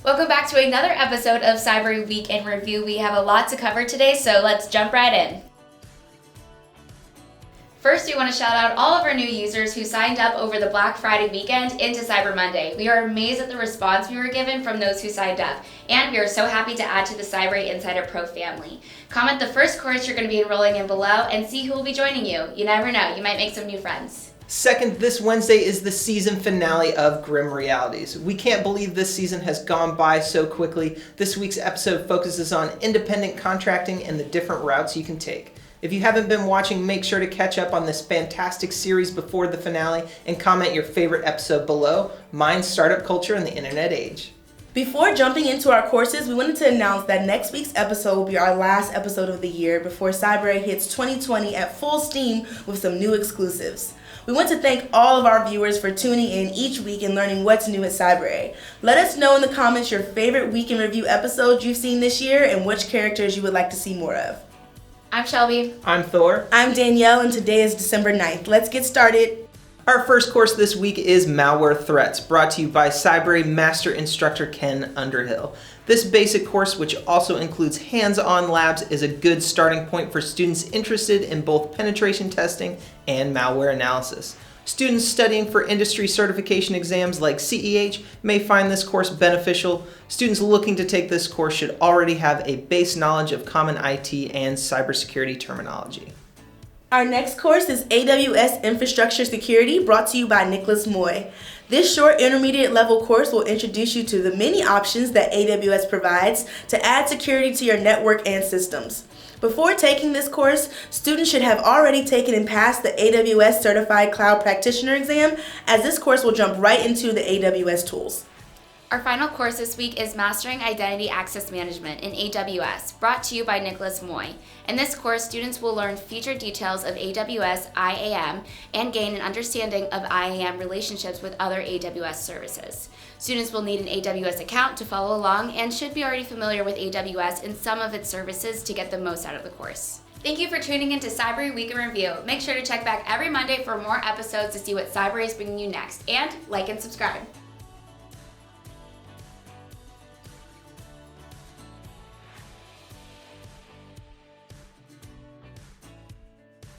Welcome back to another episode of Cybrary Week in Review. We have a lot to cover today, so let's jump right in. First, we want to shout out all of our new users who signed up over the Black Friday weekend into Cyber Monday. We are amazed at the response we were given from those who signed up, and we are so happy to add to the Cybrary Insider Pro family. Comment the first course you're going to be enrolling in below and see who will be joining you. You never know, you might make some new friends. Second, this Wednesday is the season finale of Grim Realities. We can't believe this season has gone by so quickly. This week's episode focuses on independent contracting and the different routes you can take. If you haven't been watching, make sure to catch up on this fantastic series before the finale and comment your favorite episode below. Mine's Startup Culture in the Internet Age. Before jumping into our courses, we wanted to announce that next week's episode will be our last episode of the year before Cybrary hits 2020 at full steam with some new exclusives. We want to thank all of our viewers for tuning in each week and learning what's new at Cybrary. Let us know in the comments your favorite Week in Review episodes you've seen this year and which characters you would like to see more of. I'm Shelby. I'm Thor. I'm Danyelle, and today is December 9th. Let's get started. Our first course this week is Malware Threats, brought to you by Cybrary Master Instructor Ken Underhill. This basic course, which also includes hands-on labs, is a good starting point for students interested in both penetration testing and malware analysis. Students studying for industry certification exams like CEH may find this course beneficial. Students looking to take this course should already have a base knowledge of common IT and cybersecurity terminology. Our next course is AWS Infrastructure Security, brought to you by Nicolas. This short intermediate level course will introduce you to the many options that AWS provides to add security to your network and systems. Before taking this course, students should have already taken and passed the AWS Certified Cloud Practitioner exam, as this course will jump right into the AWS tools. Our final course this week is Mastering Identity Access Management in AWS, brought to you by Nicolas. In this course, students will learn feature details of AWS IAM and gain an understanding of IAM relationships with other AWS services. Students will need an AWS account to follow along and should be already familiar with AWS and some of its services to get the most out of the course. Thank you for tuning in to Cybrary Week in Review. Make sure to check back every Monday for more episodes to see what Cybrary is bringing you next, and like and subscribe.